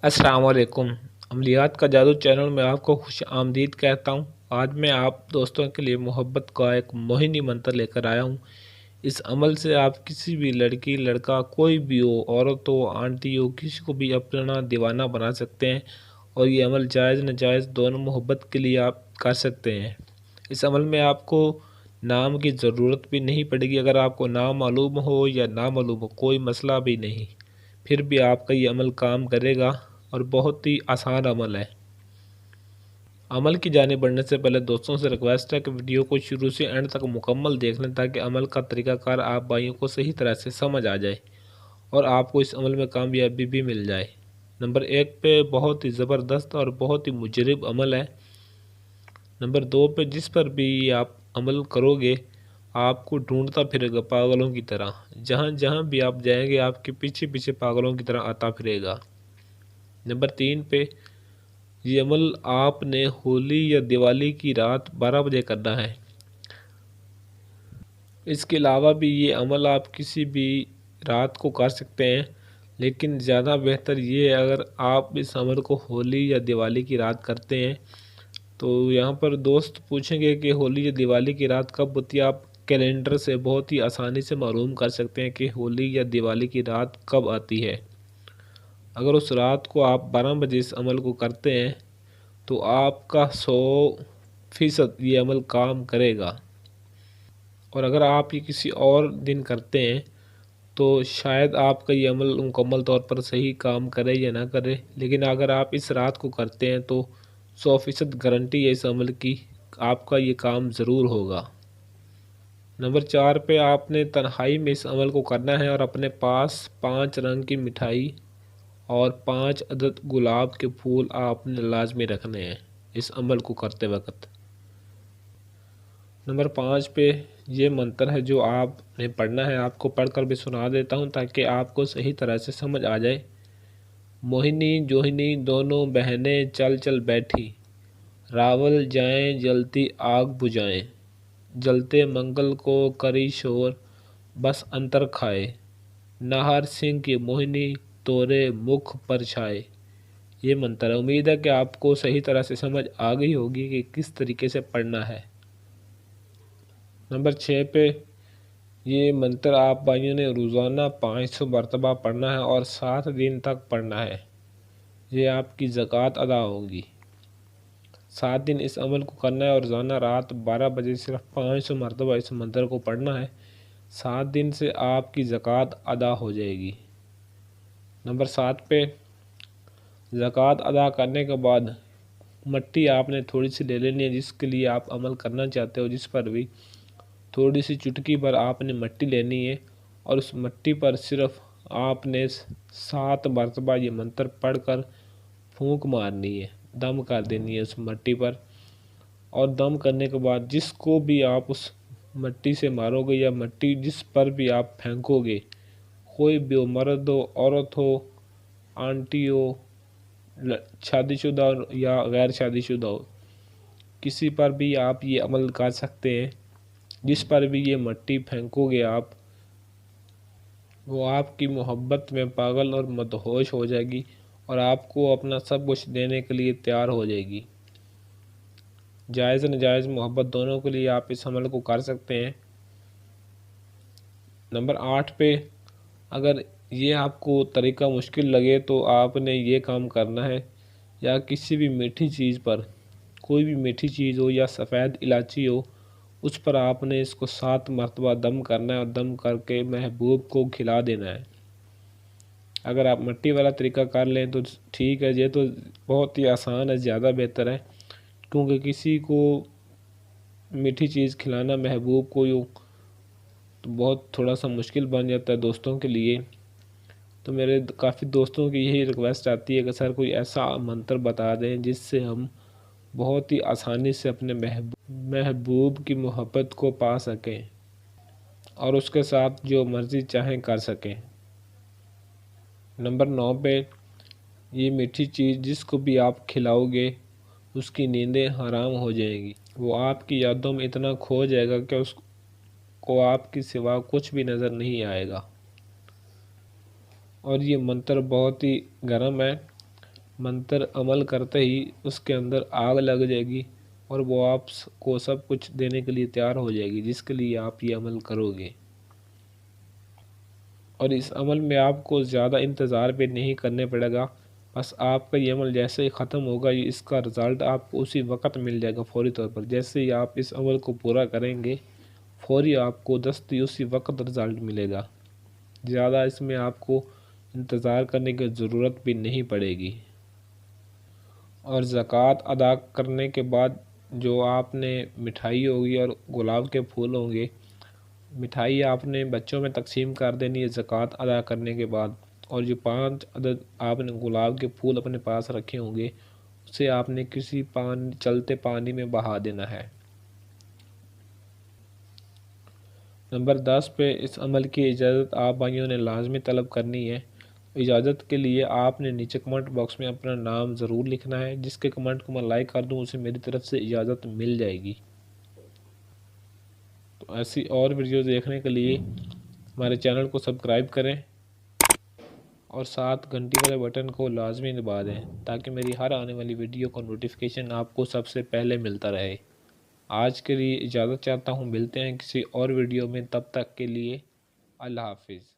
السلام علیکم۔ عملیات کا جادو چینل میں آپ کو خوش آمدید کہتا ہوں۔ آج میں آپ دوستوں کے لیے محبت کا ایک موہنی منتر لے کر آیا ہوں۔ اس عمل سے آپ کسی بھی لڑکی لڑکا کوئی بھی ہو، عورت ہو آنٹی ہو، کسی کو بھی اپنا دیوانہ بنا سکتے ہیں، اور یہ عمل جائز ناجائز دونوں محبت کے لیے آپ کر سکتے ہیں۔ اس عمل میں آپ کو نام کی ضرورت بھی نہیں پڑے گی۔ اگر آپ کو نام معلوم ہو یا نہ معلوم ہو کوئی مسئلہ بھی نہیں، پھر بھی آپ کا یہ عمل کام کرے گا اور بہت ہی آسان عمل ہے۔ عمل کی جانب بڑھنے سے پہلے دوستوں سے ریکویسٹ ہے کہ ویڈیو کو شروع سے اینڈ تک مکمل دیکھ لیں تاکہ عمل کا طریقہ کار آپ بھائیوں کو صحیح طرح سے سمجھ آ جائے اور آپ کو اس عمل میں کامیابی بھی مل جائے۔ نمبر 1 پہ بہت ہی زبردست اور بہت ہی مجرب عمل ہے۔ نمبر 2 پہ جس پر بھی آپ عمل کرو گے آپ کو ڈھونڈتا پھرے گا پاگلوں کی طرح، جہاں جہاں بھی آپ جائیں گے آپ کے پیچھے پیچھے پاگلوں کی طرح آتا پھرے گا۔ نمبر 3 پہ یہ عمل آپ نے ہولی یا دیوالی کی رات 12 بجے کرنا ہے۔ اس کے علاوہ بھی یہ عمل آپ کسی بھی رات کو کر سکتے ہیں، لیکن زیادہ بہتر یہ ہے اگر آپ اس عمل کو ہولی یا دیوالی کی رات کرتے ہیں تو یہاں پر دوست پوچھیں گے کہ ہولی یا دیوالی کی رات کب ہوتی ہے۔ آپ کیلنڈر سے بہت ہی آسانی سے معلوم کر سکتے ہیں کہ ہولی یا دیوالی کی رات کب آتی ہے۔ اگر اس رات کو آپ 12 بجے اس عمل کو کرتے ہیں تو آپ کا 100% یہ عمل کام کرے گا، اور اگر آپ یہ کسی اور دن کرتے ہیں تو شاید آپ کا یہ عمل مکمل طور پر صحیح کام کرے یا نہ کرے، لیکن اگر آپ اس رات کو کرتے ہیں تو 100% گارنٹی ہے اس عمل کی، آپ کا یہ کام ضرور ہوگا۔ نمبر 4 پہ آپ نے تنہائی میں اس عمل کو کرنا ہے اور اپنے پاس 5 رنگ کی مٹھائی اور 5 عدد گلاب کے پھول آپ نے لازمی رکھنے ہیں اس عمل کو کرتے وقت۔ نمبر 5 پہ یہ منتر ہے جو آپ نے پڑھنا ہے، آپ کو پڑھ کر بھی سنا دیتا ہوں تاکہ آپ کو صحیح طرح سے سمجھ آ جائے۔ موہنی جوہنی دونوں بہنیں چل چل بیٹھی، راول جائیں جلتی آگ بجھائیں، جلتے منگل کو کری شور بس انتر کھائے، نہار سنگھ کی موہنی تورے مکھ پر چھائے۔ یہ منتر ہے۔ امید ہے کہ آپ کو صحیح طرح سے سمجھ آ گئی ہوگی کہ کس طریقے سے پڑھنا ہے۔ نمبر 6 پہ یہ منتر آپ بھائیوں نے روزانہ 500 مرتبہ پڑھنا ہے اور 7 دن تک پڑھنا ہے۔ یہ آپ کی زکوٰۃ ادا ہوگی۔ 7 دن اس عمل کو کرنا ہے اور روزانہ رات 12 بجے صرف 500 مرتبہ اس منتر کو پڑھنا ہے۔ 7 دن سے آپ کی زکوٰۃ ادا ہو جائے گی۔ نمبر 7 پہ زکوٰۃ ادا کرنے کے بعد مٹی آپ نے تھوڑی سی لے لینی ہے، جس کے لیے آپ عمل کرنا چاہتے ہو، جس پر بھی تھوڑی سی چٹکی پر آپ نے مٹی لینی ہے، اور اس مٹی پر صرف آپ نے 7 مرتبہ یہ منتر پڑھ کر پھونک مارنی ہے، دم کر دینی ہے اس مٹی پر۔ اور دم کرنے کے بعد جس کو بھی آپ اس مٹی سے مارو گے یا مٹی جس پر بھی آپ پھینکو گے، کوئی بھی ہو، مرد ہو عورت ہو آنٹی ہو شادی شدہ یا غیر شادی شدہ ہو، کسی پر بھی آپ یہ عمل کر سکتے ہیں۔ جس پر بھی یہ مٹی پھینکو گے آپ، وہ آپ کی محبت میں پاگل اور مدہوش ہو جائے گی اور آپ کو اپنا سب کچھ دینے کے لیے تیار ہو جائے گی۔ جائز ناجائز محبت دونوں کے لیے آپ اس عمل کو کر سکتے ہیں۔ نمبر 8 پہ اگر یہ آپ کو طریقہ مشکل لگے تو آپ نے یہ کام کرنا ہے، یا کسی بھی میٹھی چیز پر، کوئی بھی میٹھی چیز ہو یا سفید الائچی ہو، اس پر آپ نے اس کو 7 مرتبہ دم کرنا ہے اور دم کر کے محبوب کو کھلا دینا ہے۔ اگر آپ مٹی والا طریقہ کر لیں تو ٹھیک ہے، یہ تو بہت ہی آسان ہے، زیادہ بہتر ہے، کیونکہ کسی کو میٹھی چیز کھلانا محبوب کو تو بہت تھوڑا سا مشکل بن جاتا ہے دوستوں کے لیے۔ تو میرے کافی دوستوں کی یہی ریکویسٹ آتی ہے کہ سر کوئی ایسا منتر بتا دیں جس سے ہم بہت ہی آسانی سے اپنے محبوب کی محبت کو پا سکیں اور اس کے ساتھ جو مرضی چاہیں کر سکیں۔ نمبر 9 پہ یہ میٹھی چیز جس کو بھی آپ کھلاؤ گے اس کی نیندیں حرام ہو جائیں گی، وہ آپ کی یادوں میں اتنا کھو جائے گا کہ اس کو آپ کی سوا کچھ بھی نظر نہیں آئے گا۔ اور یہ منتر بہت ہی گرم ہے، منتر عمل کرتے ہی اس کے اندر آگ لگ جائے گی اور وہ آپ کو سب کچھ دینے کے لیے تیار ہو جائے گی، جس کے لیے آپ یہ عمل کرو گے۔ اور اس عمل میں آپ کو زیادہ انتظار بھی نہیں کرنے پڑے گا، بس آپ کا یہ عمل جیسے ہی ختم ہوگا اس کا رزلٹ آپ کو اسی وقت مل جائے گا، فوری طور پر۔ جیسے ہی آپ اس عمل کو پورا کریں گے فوری آپ کو دستی اسی وقت رزلٹ ملے گا، زیادہ اس میں آپ کو انتظار کرنے کی ضرورت بھی نہیں پڑے گی۔ اور زکوٰۃ ادا کرنے کے بعد جو آپ نے مٹھائی ہوگی اور گلاب کے پھول ہوں گے، مٹھائی آپ نے بچوں میں تقسیم کر دینی ہے زکوٰۃ ادا کرنے کے بعد، اور جو 5 عدد آپ نے گلاب کے پھول اپنے پاس رکھے ہوں گے اسے آپ نے کسی چلتے پانی میں بہا دینا ہے۔ نمبر 10 پہ اس عمل کی اجازت آپ بھائیوں نے لازمی طلب کرنی ہے۔ اجازت کے لیے آپ نے نیچے کمنٹ باکس میں اپنا نام ضرور لکھنا ہے، جس کے کمنٹ کو میں لائک کر دوں اسے میری طرف سے اجازت مل جائے گی۔ تو ایسی اور ویڈیو دیکھنے کے لیے ہمارے چینل کو سبسکرائب کریں اور ساتھ گھنٹی والے بٹن کو لازمی دبا دیں تاکہ میری ہر آنے والی ویڈیو کا نوٹیفیکیشن آپ کو سب سے پہلے ملتا رہے۔ آج کے لیے اجازت چاہتا ہوں، ملتے ہیں کسی اور ویڈیو میں، تب تک کے لیے اللہ حافظ۔